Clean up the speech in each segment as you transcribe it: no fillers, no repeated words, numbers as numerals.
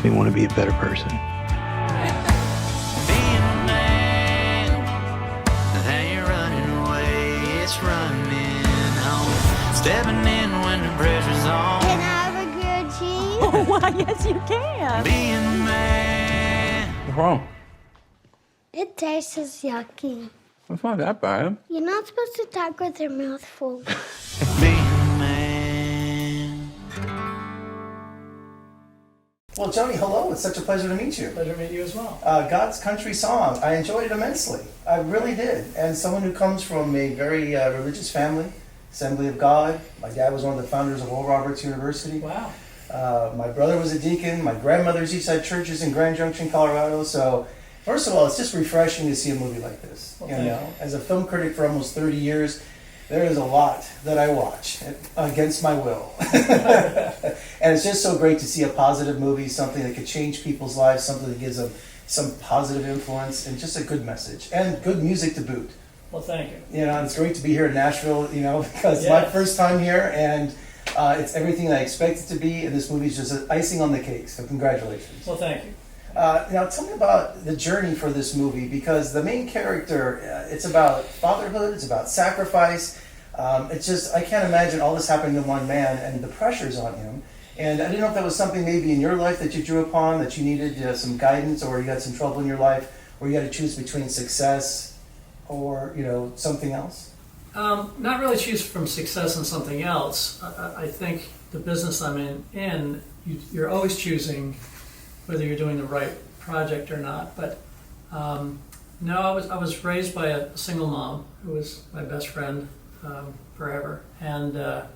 makes me want to be a better person. Being a man, how you running away, it's running home. Stepping in when the pressure's on. Can I have a grilled cheese? Oh, why, yes, you can. Being a man. What's wrong? It tastes yucky. It's not that bad. You're not supposed to talk with your mouth full. Being a man. Well, Johnny, hello. It's such a pleasure to meet you. Pleasure to meet you as well. God's Country Song. I enjoyed it immensely. I really did. And someone who comes from a very religious family, Assembly of God. My dad was one of the founders of Oral Roberts University. Wow. My brother was a deacon. My grandmother's Eastside Churches in Grand Junction, Colorado. So, first of all, it's just refreshing to see a movie like this. Well, you thank know, as a film critic for almost 30 years, there is a lot that I watch against my will. And it's just so great to see a positive movie, something that could change people's lives, something that gives them some positive influence, and just a good message, and good music to boot. Well, thank you. You know, it's great to be here in Nashville, you know, because it's my first time here, and it's everything that I expect it to be, and this movie is just icing on the cake, so congratulations. Well, thank you. Now, tell me about the journey for this movie, because the main character, it's about fatherhood, it's about sacrifice. It's just, I can't imagine all this happening to one man and the pressures on him. And I didn't know if that was something maybe in your life that you drew upon, that you needed some guidance, or you had some trouble in your life where you had to choose between success or, you know, something else? Not really choose from success and something else. I think the business I'm in you're always choosing whether you're doing the right project or not. But no, I was raised by a single mom who was my best friend forever, and that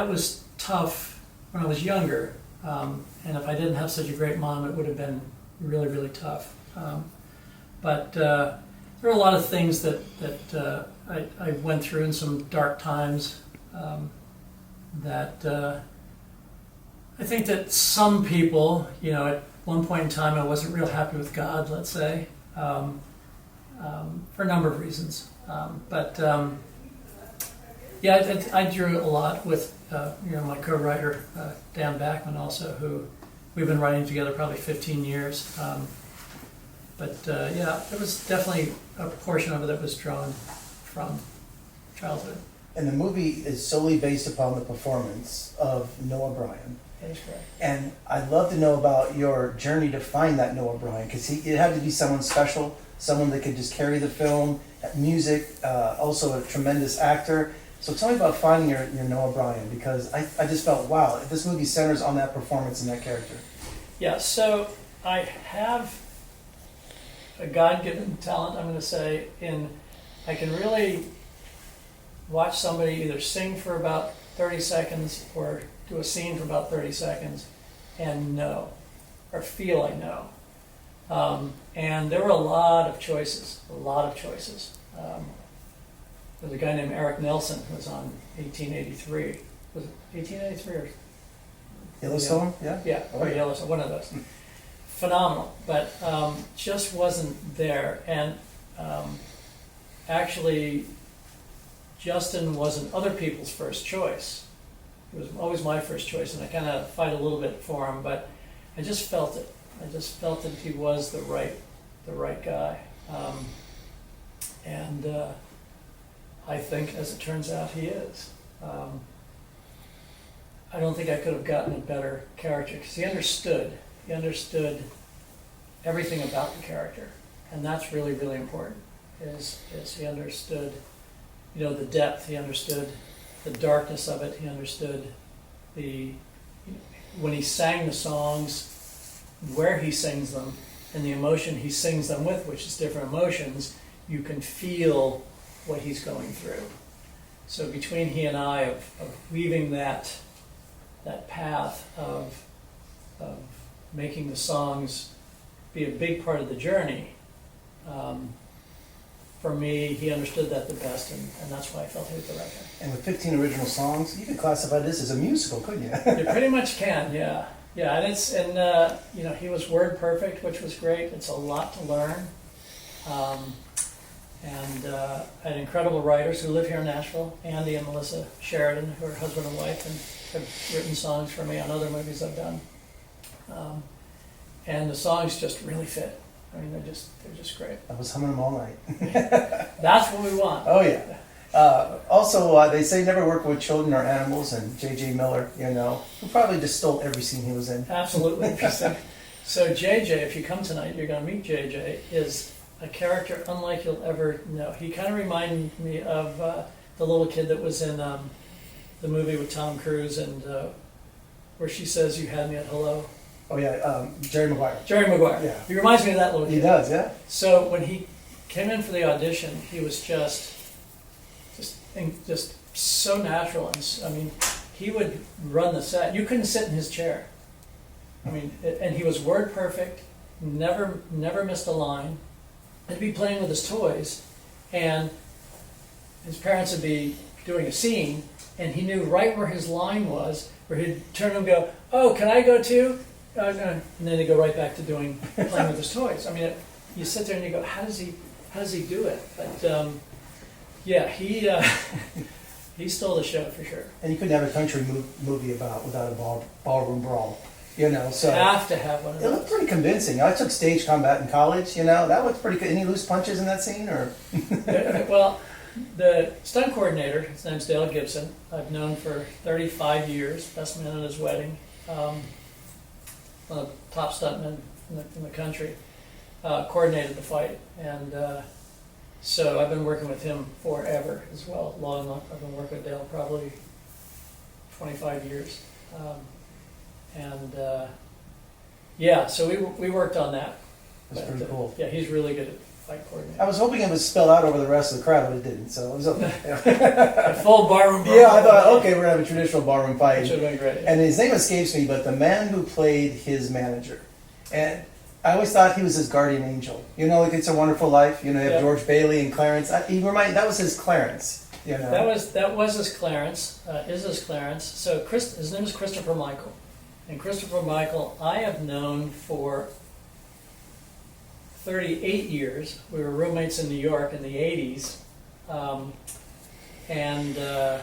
was tough when I was younger. And if I didn't have such a great mom, it would have been really, really tough. But there were a lot of things that I went through in some dark times that I think that some people, you know, at one point in time I wasn't real happy with God, let's say, for a number of reasons. Yeah, I drew a lot with you know, my co-writer Dan Bachman also, who we've been writing together probably 15 years. Yeah, it was definitely a portion of it that was drawn from childhood. And the movie is solely based upon the performance of Noah Bryan. That is correct. And I'd love to know about your journey to find that Noah Bryan, because it had to be someone special, someone that could just carry the film, music, also a tremendous actor. So tell me about finding your Noah Bryan, because I just felt, wow, this movie centers on that performance and that character. Yeah, so I have a God-given talent, I'm going to say, in I can really watch somebody either sing for about 30 seconds or do a scene for about 30 seconds and know, or feel I know. And there were a lot of choices. There's a guy named Eric Nelson who was on 1883. Was it 1883 or? Yellowstone? Yeah? Yeah, or Yellowstone, one of those. Phenomenal, but just wasn't there. And actually, Justin wasn't other people's first choice. It was always my first choice, and I kind of fight a little bit for him, but I just felt it. I just felt that he was the right guy. And I think, as it turns out, he is. I don't think I could have gotten a better character, because he understood everything about the character, and that's really, really important. Is he understood, you know, the depth. He understood the darkness of it. He understood when he sang the songs, where he sings them, and the emotion he sings them with, which is different emotions. You can feel what he's going through. So between he and I of weaving that path of making the songs be a big part of the journey, for me, he understood that the best, and that's why I felt he was the right guy. And with 15 original songs, you could classify this as a musical, couldn't you? You pretty much can, yeah. Yeah, and you know, he was word perfect, which was great. It's a lot to learn. And I had incredible writers who live here in Nashville, Andy and Melissa Sheridan, who are husband and wife, and have written songs for me on other movies I've done. And the songs just really fit. I mean, they're just great. I was humming them all night. That's what we want. Oh yeah. Also, they say never work with children or animals, and J.J. Miller, who probably just stole every scene he was in. Absolutely. So JJ, if you come tonight, you're going to meet JJ, is a character unlike you'll ever know. He kind of reminded me of the little kid that was in the movie with Tom Cruise, and where she says, "You had me at hello." Oh yeah, Jerry Maguire. Jerry Maguire. Yeah. He reminds me of that little kid. He does, yeah. So when he came in for the audition, he was just so natural, and I mean, he would run the set. You couldn't sit in his chair. I mean, and he was word perfect. Never missed a line. He'd be playing with his toys, and his parents would be doing a scene, and he knew right where his line was, where he'd turn and go, "Oh, can I go too?" And then he'd go right back to playing with his toys. I mean, you sit there and you go, how does he do it? But yeah, he stole the show for sure. And you couldn't have a country movie without a ballroom brawl, So Have to have one of it looked those. pretty convincing. I took stage combat in college. That looked pretty good. Any loose punches in that scene, or? Well, the stunt coordinator, his name's Dale Gibson. I've known for 35 years. Best man at his wedding. One of the top stuntmen in the country. Coordinated the fight, and so I've been working with him forever as well. I've been working with Dale probably 25 years, and yeah, so we worked on that. That's pretty cool. Yeah, he's really good at fight coordinating. I was hoping it would spill out over the rest of the crowd, but it didn't, so it was okay. A full barroom brawl. Yeah, I thought, okay, we're gonna have a traditional ballroom fight. Should have been great. And his name escapes me, but the man who played his manager, and I always thought he was his guardian angel. Like It's a Wonderful Life. You have Yeah. George Bailey and Clarence. That was his Clarence. That was his Clarence. Is his Clarence. So his name is Christopher Michael, and Christopher Michael I have known for 38 years. We were roommates in New York in the 80s, and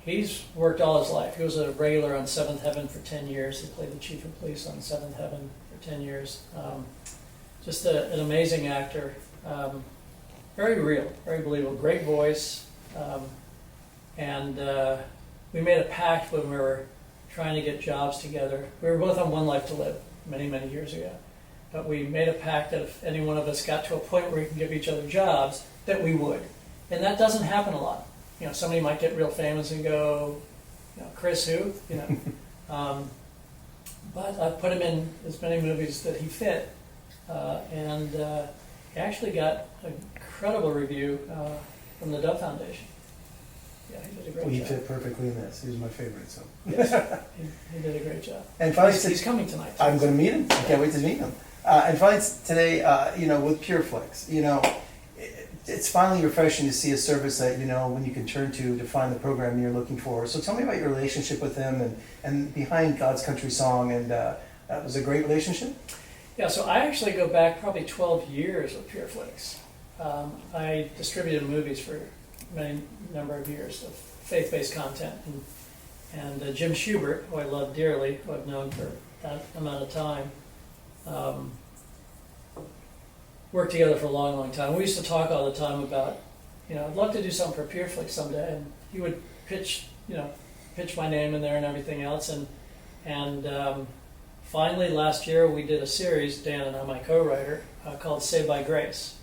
he's worked all his life. He was a regular on Seventh Heaven for 10 years. He played the chief of police on Seventh Heaven for 10 years. Just an amazing actor. Very real, very believable. Great voice. And we made a pact when we were trying to get jobs together. We were both on One Life to Live many, many years ago. But we made a pact that if any one of us got to a point where we can give each other jobs, that we would. And that doesn't happen a lot. Somebody might get real famous and go, Chris who? But I put him in as many movies that he fit. And he actually got an incredible review from the Dove Foundation. Yeah, he did a great He job. fit perfectly in this. He was my favorite. So. Yes, he did a great job. And finally, He's coming tonight. I'm going to meet him. I can't wait to meet him. And finally, today, with Pureflix, it's finally refreshing to see a service that when you can turn to find the program you're looking for. So tell me about your relationship with them and behind God's Country Song, and that was a great relationship. Yeah, so I actually go back probably 12 years with Pureflix. I distributed movies for many number of years of faith-based content, and Jim Schubert, who I love dearly, who I've known for that amount of time, worked together for a long, long time. We used to talk all the time about, I'd love to do something for Pureflix someday, and he would pitch my name in there and everything else, and finally last year we did a series, Dan and I, my co-writer, called Saved by Grace,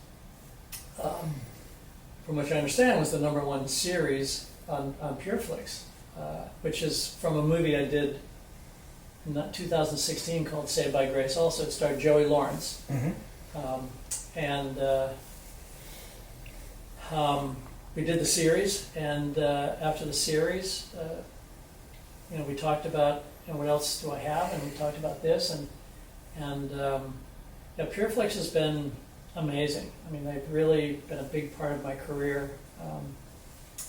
from which I understand was the #1 series on Pureflix, which is from a movie I did in 2016 called Saved by Grace. Also, it starred Joey Lawrence. Mm-hmm. We did the series, and after the series, we talked about what else do I have, and we talked about this, and Pureflix has been amazing. I mean, they've really been a big part of my career.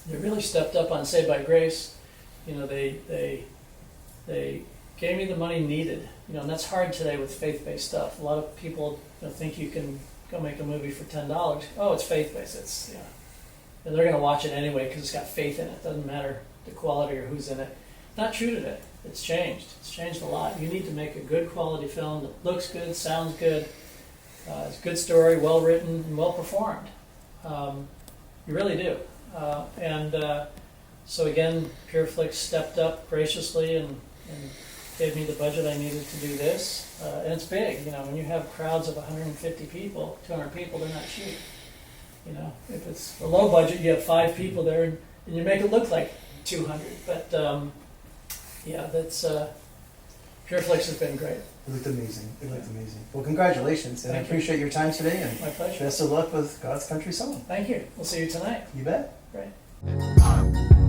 They really stepped up on Saved by Grace. They gave me the money needed. And that's hard today with faith-based stuff. A lot of people think you can go make a movie for $10. Oh, it's faith-based. It's and they're going to watch it anyway because it's got faith in it. Doesn't matter the quality or who's in it. Not true today. it's changed. It's changed a lot. You need to make a good quality film that looks good, sounds good, it's a good story, well written, and well performed. You really do. So again, Pureflix stepped up graciously and gave me the budget I needed to do this. And it's big, you know, when you have crowds of 150 people, 200 people, they're not cheap. You know, if it's a low budget, you have 5 people there and you make it look like 200. But yeah, that's Pureflix has been great. It looked amazing. It looked amazing. Well, congratulations, and I Thank you. appreciate your time today, and My pleasure. best of luck with God's Country Song. Thank you. We'll see you tonight. You bet. Great.